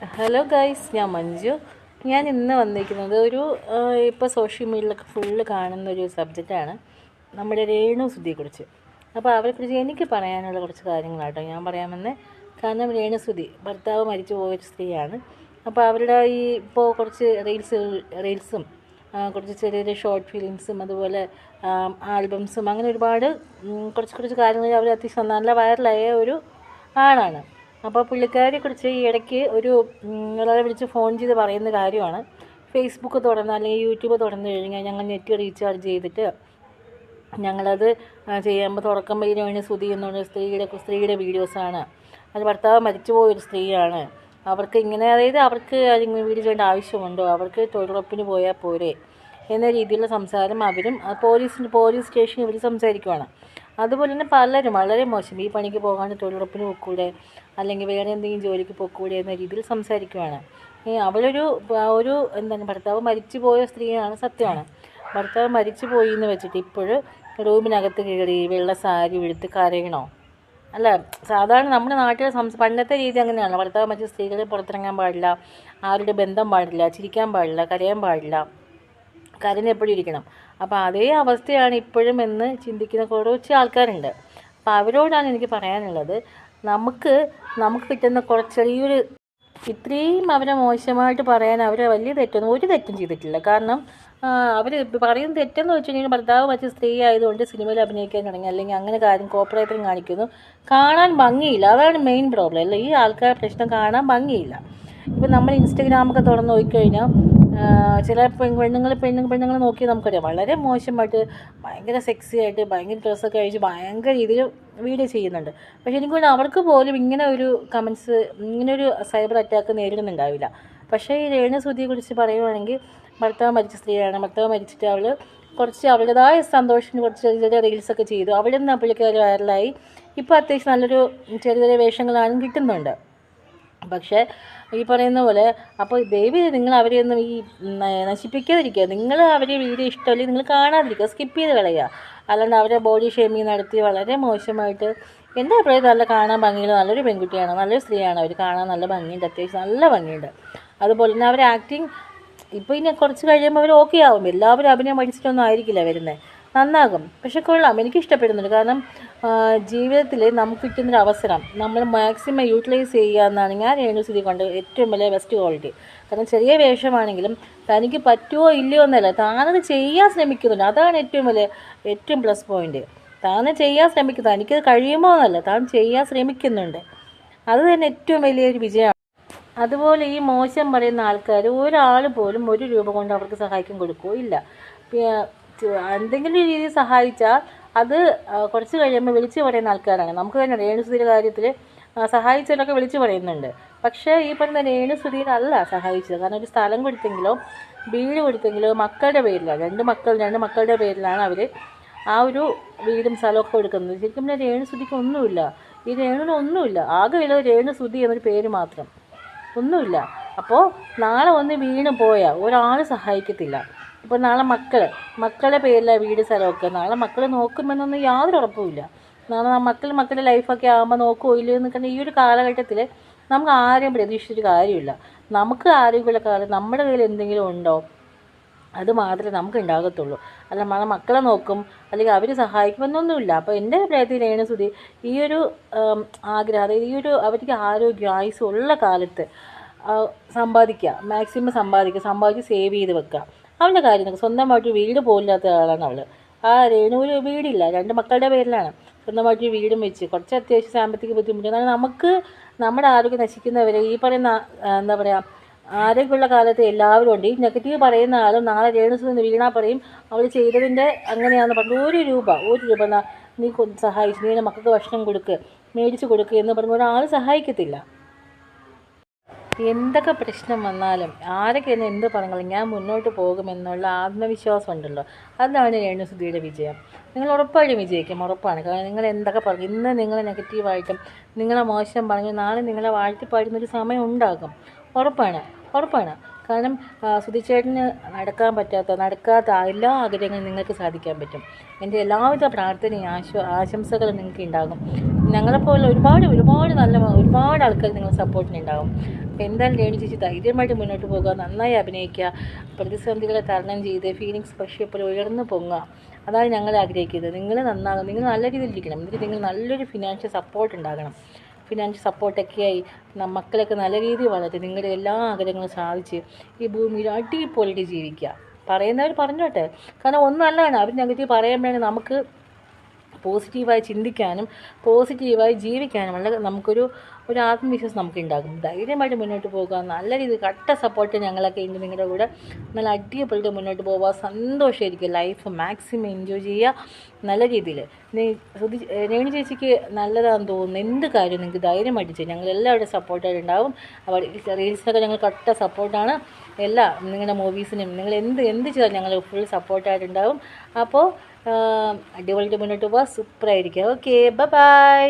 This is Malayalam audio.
ഹലോ ഗൈസ്, ഞാൻ മഞ്ജു. ഞാൻ ഇന്ന് വന്നിരിക്കുന്നത് ഇപ്പോൾ സോഷ്യൽ മീഡിയയിലൊക്കെ ഫുള്ള് കാണുന്ന ഒരു സബ്ജക്റ്റാണ് നമ്മുടെ രേണുസുധിയെക്കുറിച്ച്. അപ്പോൾ അവരെക്കുറിച്ച് എനിക്ക് പറയാനുള്ള കുറച്ച് കാര്യങ്ങളാട്ടോ ഞാൻ പറയാമെന്ന്. കാരണം രേണുസുധി ഭർത്താവ് മരിച്ചു പോയൊരു സ്ത്രീയാണ്. അപ്പോൾ അവരുടെ ഇപ്പോൾ കുറച്ച് റീൽസും കുറച്ച് ചെറിയ ചെറിയ ഷോർട്ട് ഫിലിംസും അതുപോലെ ആൽബംസും അങ്ങനെ ഒരുപാട് കുറച്ച് കാര്യങ്ങൾ അവർ അത്യാവശ്യം നല്ല വൈറലായ ഒരു ആളാണ്. അപ്പോൾ പുള്ളിക്കാരിയെക്കുറിച്ച് ഈ ഇടയ്ക്ക് ഒരാളെ വിളിച്ച് ഫോൺ ചെയ്ത് പറയുന്ന കാര്യമാണ്, ഫേസ്ബുക്ക് തുറന്ന് അല്ലെങ്കിൽ യൂട്യൂബ് തുറന്നു കഴിഞ്ഞാൽ ഞങ്ങൾ നെറ്റ് റീചാർജ് ചെയ്തിട്ട് ഞങ്ങളത് ചെയ്യുമ്പോൾ തുറക്കുമ്പോൾ ഈ രേണുസുധി എന്നുള്ള സ്ത്രീയുടെ വീഡിയോസാണ്. അത് ഭർത്താവ് മരിച്ചു പോയൊരു സ്ത്രീയാണ്. അവർക്ക് ഇങ്ങനെ, അതായത് അവർക്ക് അതിങ്ങനെ വീഡിയോ ചെയ്യേണ്ട ആവശ്യമുണ്ടോ, അവർക്ക് തൊഴിലുറപ്പിന് പോയാൽ പോരെ എന്ന രീതിയിലുള്ള സംസാരം അവരും പോലീസ് സ്റ്റേഷനിൽ ഇവർ സംസാരിക്കുവാണ്. അതുപോലെ തന്നെ പലരും വളരെ മോശം, ഈ പണിക്ക് പോകാണ്ട് തൊഴിലുറപ്പിന് പോക്കൂടെ അല്ലെങ്കിൽ വേറെ എന്തെങ്കിലും ജോലിക്ക് പോക്കൂടെ എന്ന രീതിയിൽ സംസാരിക്കുവാണ്. അവളൊരു എന്താണ്, ഭർത്താവ് മരിച്ചു പോയ സ്ത്രീയാണ്, സത്യമാണ്. ഭർത്താവ് മരിച്ചു പോയി എന്ന് വെച്ചിട്ട് ഇപ്പോഴും റൂമിനകത്ത് കയറി വെള്ള സാരി ഉടുത്ത് കരയണോ? അല്ല, സാധാരണ നമ്മുടെ നാട്ടിലെ പണ്ടത്തെ രീതി അങ്ങനെയാണ്. ഭർത്താവ് മരിച്ച സ്ത്രീകൾ പുറത്തിറങ്ങാൻ പാടില്ല, ആരുടെ ബന്ധം പാടില്ല, ചിരിക്കാൻ പാടില്ല, കരയാൻ പാടില്ല, കരഞ്ഞെപ്പോഴും ഇരിക്കണം. അപ്പോൾ അതേ അവസ്ഥയാണ് ഇപ്പോഴും എന്ന് ചിന്തിക്കുന്ന കുറച്ച് ആൾക്കാരുണ്ട്. അപ്പോൾ അവരോടാണ് എനിക്ക് പറയാനുള്ളത്, നമുക്ക് കിട്ടുന്ന ചെറിയൊരു ഇത്രയും അവരെ മോശമായിട്ട് പറയാൻ അവരെ വലിയ ഒരു തെറ്റും ചെയ്തിട്ടില്ല. കാരണം അവർ പറയുന്ന തെറ്റെന്ന് വെച്ച് കഴിഞ്ഞാൽ ഭർത്താവ് മറ്റു സ്ത്രീ ആയതുകൊണ്ട് സിനിമയിൽ അഭിനയിക്കാൻ തുടങ്ങി അല്ലെങ്കിൽ അങ്ങനെ കോപ്പറേറ്ററും കാണിക്കുന്നു, കാണാൻ ഭംഗിയില്ല. അതാണ് മെയിൻ പ്രോബ്ലം. അല്ല, ഈ ആൾക്കാരുടെ പ്രശ്നം കാണാൻ ഭംഗിയില്ല. ഇപ്പം നമ്മൾ ഇൻസ്റ്റഗ്രാമൊക്കെ തുറന്ന് നോക്കിക്കഴിഞ്ഞാൽ ചില പെണ്ണുങ്ങൾ നോക്കി നമുക്കറിയാം, വളരെ മോശമായിട്ട് ഭയങ്കര സെക്സി ആയിട്ട് ഭയങ്കര ഡ്രസ്സൊക്കെ അഴിച്ച് ഭയങ്കര രീതിയിൽ വീഡിയോ ചെയ്യുന്നുണ്ട്. പക്ഷേ എനിക്കൊണ്ട് അവർക്ക് പോലും ഇങ്ങനെ ഒരു കമൻസ്, ഇങ്ങനെ ഒരു സൈബർ അറ്റാക്ക് നേരിടുന്നുണ്ടാവില്ല. പക്ഷേ ഈ രേണുസുധിയെക്കുറിച്ച് പറയുവാണെങ്കിൽ, ഭർത്താവ് മരിച്ച സ്ത്രീയാണ്. ഭർത്താവ് മരിച്ചിട്ട് അവൾ കുറച്ച് അവളുടേതായ സന്തോഷത്തിന് കുറച്ച് ചെറിയ ചെറിയ റീൽസൊക്കെ ചെയ്തു. അവിടെ നിന്ന് പുള്ളിക്കാരി വൈറലായി. ഇപ്പോൾ അത്യാവശ്യം നല്ലൊരു ചെറിയ ചെറിയ വേഷങ്ങളാണ് കിട്ടുന്നുണ്ട്. പക്ഷേ ഈ പറയുന്ന പോലെ, അപ്പോൾ ദയവ് നിങ്ങൾ അവരെയൊന്നും നശിപ്പിക്കാതിരിക്കുക. നിങ്ങൾ അവരെ വീഡിയോ ഇഷ്ടമല്ലെങ്കിൽ നിങ്ങൾ കാണാതിരിക്കുക, സ്കിപ്പ് ചെയ്ത് കളയുക. അല്ലാണ്ട് അവരെ ബോഡി ഷേമിങ് നടത്തി വളരെ മോശമായിട്ട്, എൻ്റെ അഭിപ്രായത്തിൽ നല്ല കാണാൻ ഭംഗിയുള്ള നല്ലൊരു പെൺകുട്ടിയാണ്, നല്ലൊരു സ്ത്രീയാണ്. അവർ കാണാൻ നല്ല ഭംഗിയുണ്ട്, അത്യാവശ്യം നല്ല ഭംഗിയുണ്ട്. അതുപോലെ തന്നെ അവർ ആക്ടിങ് ഇപ്പോൾ ഇനി കുറച്ച് കഴിയുമ്പോൾ അവർ ഓക്കെ ആവും. എല്ലാവരും അഭിനയം പഠിച്ചിട്ടൊന്നും ആയിരിക്കില്ല വരുന്നത്, നന്നാകും. പക്ഷെ കൊള്ളാം, എനിക്ക് ഇഷ്ടപ്പെടുന്നുണ്ട്. കാരണം ജീവിതത്തിൽ നമുക്ക് കിട്ടുന്നൊരു അവസരം നമ്മൾ മാക്സിമം യൂട്ടിലൈസ് ചെയ്യുക എന്നാണ് ഞാൻ രേണുസുധി കൊണ്ട് ഏറ്റവും വലിയ ബെസ്റ്റ് ക്വാളിറ്റി. കാരണം ചെറിയ വേഷമാണെങ്കിലും തനിക്ക് പറ്റുമോ ഇല്ലയോ എന്നല്ല, താനത് ചെയ്യാൻ ശ്രമിക്കുന്നുണ്ട്. അതാണ് ഏറ്റവും പ്ലസ് പോയിൻറ്റ്. താൻ ചെയ്യാൻ ശ്രമിക്കുന്നു, തനിക്കത് കഴിയുമോ എന്നല്ല, താൻ ചെയ്യാൻ ശ്രമിക്കുന്നുണ്ട്. അത് തന്നെ ഏറ്റവും വലിയൊരു വിജയമാണ്. അതുപോലെ ഈ മോശം പറയുന്ന ആൾക്കാർ ഒരാൾ പോലും ₹1 കൊണ്ട് അവർക്ക് സഹായിക്കാൻ കൊടുക്കുകയോ ഇല്ല. എന്തെങ്കിലും രീതിയിൽ സഹായിച്ചാൽ അത് കുറച്ച് കഴിയുമ്പോൾ വിളിച്ചു പറയുന്ന ആൾക്കാരാണ്. നമുക്ക് തന്നെ രേണുസുധിയുടെ കാര്യത്തിൽ സഹായിച്ചവരൊക്കെ വിളിച്ചു പറയുന്നുണ്ട്. പക്ഷേ ഈ പറയുന്ന രേണുസുധിയിലല്ല സഹായിച്ചത്. കാരണം ഒരു സ്ഥലം കൊടുത്തെങ്കിലോ വീട് കൊടുത്തെങ്കിലോ മക്കളുടെ പേരിലാണ്, രണ്ട് മക്കളുടെ പേരിലാണ് അവർ ആ ഒരു വീടും സ്ഥലമൊക്കെ കൊടുക്കുന്നത്. ശരിക്കും പിന്നെ രേണുസുധിക്ക് ഒന്നുമില്ല, ഈ രേണുവിനൊന്നുമില്ല. ആകെ ഉള്ളത് രേണുസുധി എന്നൊരു പേര് മാത്രം, ഒന്നുമില്ല. അപ്പോൾ നാളെ ഒന്ന് വീണ് പോയാൽ ഒരാൾ സഹായിക്കത്തില്ല. ഇപ്പോൾ നാളെ മക്കളുടെ പേരിലാണ് വീട് സ്ഥലമൊക്കെ. നാളെ മക്കൾ നോക്കുമെന്നൊന്നും യാതൊരു ഉറപ്പുമില്ല. നാളെ മക്കളുടെ ലൈഫൊക്കെ ആകുമ്പോൾ നോക്കുമോ ഇല്ലയോ എന്നൊക്കെ ഈ ഒരു കാലഘട്ടത്തിൽ നമുക്ക് ആരെയും പ്രതീക്ഷിച്ചൊരു കാര്യമില്ല. നമുക്ക് ആരോഗ്യമുള്ള കാലം നമ്മുടെ കയ്യിൽ എന്തെങ്കിലും ഉണ്ടോ അത് മാത്രമേ നമുക്ക് ഉണ്ടാകത്തുള്ളൂ. അല്ല നമ്മളെ മക്കളെ നോക്കും അല്ലെങ്കിൽ അവർ സഹായിക്കുമെന്നൊന്നുമില്ല. അപ്പോൾ എൻ്റെ അഭിപ്രായത്തിൽ രേണുസുധി ഈ ഒരു ആഗ്രഹം, അതായത് അവർക്ക് ആരോഗ്യം ആയുസ്സും ഉള്ള കാലത്ത് സമ്പാദിക്കുക, മാക്സിമം സമ്പാദിച്ച് സേവ് ചെയ്ത് വെക്കുക. അവളുടെ കാര്യം സ്വന്തമായിട്ട് വീട് പോലില്ലാത്ത ആളാണ് അവൾ. ആ രേണുവിന് വീടില്ല, 2 മക്കളുടെ പേരിലാണ്. സ്വന്തമായിട്ട് വീടും വെച്ച് കുറച്ച് അത്യാവശ്യം സാമ്പത്തിക ബുദ്ധിമുട്ട്. കാരണം നമുക്ക് നമ്മുടെ ആരോഗ്യം നശിക്കുന്നവരെ ഈ പറയുന്ന എന്താ പറയുക, ആരോഗ്യമുള്ള കാലത്ത് എല്ലാവരും ഉണ്ട്. ഈ നെഗറ്റീവ് പറയുന്ന ആളും നാളെ രേണുസുധി വീണാൽ പറയും അവൾ ചെയ്തതിൻ്റെ അങ്ങനെയാണെന്ന് പറഞ്ഞു ₹1 നീ സഹായിച്ചു, നീ മക്കൾക്ക് ഭക്ഷണം മേടിച്ച് കൊടുക്കുക എന്ന് പറഞ്ഞ ഒരാൾ സഹായിക്കത്തില്ല. എന്തൊക്കെ പ്രശ്നം വന്നാലും ആരൊക്കെ എന്നെ എന്ത് പറഞ്ഞാലും ഞാൻ മുന്നോട്ട് പോകുമെന്നുള്ള ആത്മവിശ്വാസം ഉണ്ടല്ലോ, അതാണ് രേണുസുധിയുടെ വിജയം. നിങ്ങൾ ഉറപ്പായിട്ടും വിജയിക്കും, ഉറപ്പാണ്. കാരണം നിങ്ങൾ എന്തൊക്കെ പറഞ്ഞു, ഇന്ന് നിങ്ങൾ നെഗറ്റീവായിട്ടും നിങ്ങളെ മോശം പറഞ്ഞു, നാളെ നിങ്ങളെ വാഴ്ത്തിപ്പാടുന്നൊരു സമയം ഉണ്ടാകും, ഉറപ്പാണ്. കാരണം സുധിച്ചേട്ടന് നടക്കാത്ത എല്ലാ ആഗ്രഹങ്ങളും നിങ്ങൾക്ക് സാധിക്കാൻ പറ്റും. എൻ്റെ എല്ലാവിധ പ്രാർത്ഥനയും ആശംസകളും നിങ്ങൾക്ക് ഉണ്ടാകും. ഞങ്ങളെപ്പോലെ ഒരുപാട് നല്ല ഒരുപാട് ആൾക്കാർ നിങ്ങൾ സപ്പോർട്ടിനുണ്ടാകും. അപ്പോൾ എന്തായാലും രേണു ചേച്ചി ധൈര്യമായിട്ട് മുന്നോട്ട് പോകുക, നന്നായി അഭിനയിക്കുക, പ്രതിസന്ധികളെ തരണം ചെയ്ത് ഫീലിങ്സ് പക്ഷേ ഇപ്പോൾ ഉയർന്നു പൊങ്ങുക. അതാണ് ഞങ്ങൾ ആഗ്രഹിക്കുന്നത്. നിങ്ങൾ നന്നാകും, നിങ്ങൾ നല്ല രീതിയിൽ ഇരിക്കണം, എന്നിട്ട് നിങ്ങൾ നല്ലൊരു ഫിനാൻഷ്യൽ സപ്പോർട്ട് ഉണ്ടാകണം. ഫിനാൻഷ്യൽ സപ്പോർട്ടൊക്കെയായി മക്കളൊക്കെ നല്ല രീതിയിൽ വളർത്തി നിങ്ങളുടെ എല്ലാ ആഗ്രഹങ്ങളും സാധിച്ച് ഈ ഭൂമിയിൽ അടിപൊളിയായിട്ട് ജീവിക്കുക. പറയുന്നവർ പറഞ്ഞോട്ടെ, കാരണം ഒന്നും നല്ലതാണ്. അവർ നെഗറ്റീവ് പറയുമ്പോഴാണ് നമുക്ക് പോസിറ്റീവായി ചിന്തിക്കാനും പോസിറ്റീവായി ജീവിക്കാനുമുള്ള നമുക്കൊരു ആത്മവിശ്വാസം നമുക്ക് ഉണ്ടാകും. ധൈര്യമായിട്ട് മുന്നോട്ട് പോകുക, നല്ല രീതിയിൽ കട്ട സപ്പോർട്ട് ഞങ്ങളൊക്കെ ഉണ്ട് നിങ്ങളുടെ കൂടെ. നല്ല അടിപൊളിയായിട്ട് മുന്നോട്ട് പോവുക, സന്തോഷമായിരിക്കും, ലൈഫ് മാക്സിമം എൻജോയ് ചെയ്യുക നല്ല രീതിയിൽ. രേണു ചേച്ചിക്ക് നല്ലതാണെന്ന് തോന്നുന്നു എന്ത് കാര്യം നിങ്ങൾക്ക് ധൈര്യമായിട്ട് ചെയ്യും. ഞങ്ങൾ എല്ലാവരുടെയും സപ്പോർട്ടായിട്ട് ഉണ്ടാവും. അപ്പോൾ റീൽസിനൊക്കെ ഞങ്ങൾ കട്ട സപ്പോർട്ടാണ്. നിങ്ങളുടെ മൂവീസിനും നിങ്ങൾ എന്ത് ചെയ്താൽ ഞങ്ങൾ ഫുൾ സപ്പോർട്ടായിട്ടുണ്ടാവും. അപ്പോൾ അടിപൊളിയായിട്ട് മുന്നോട്ട് പോവുക, സൂപ്പറായിരിക്കുക. Okay, by.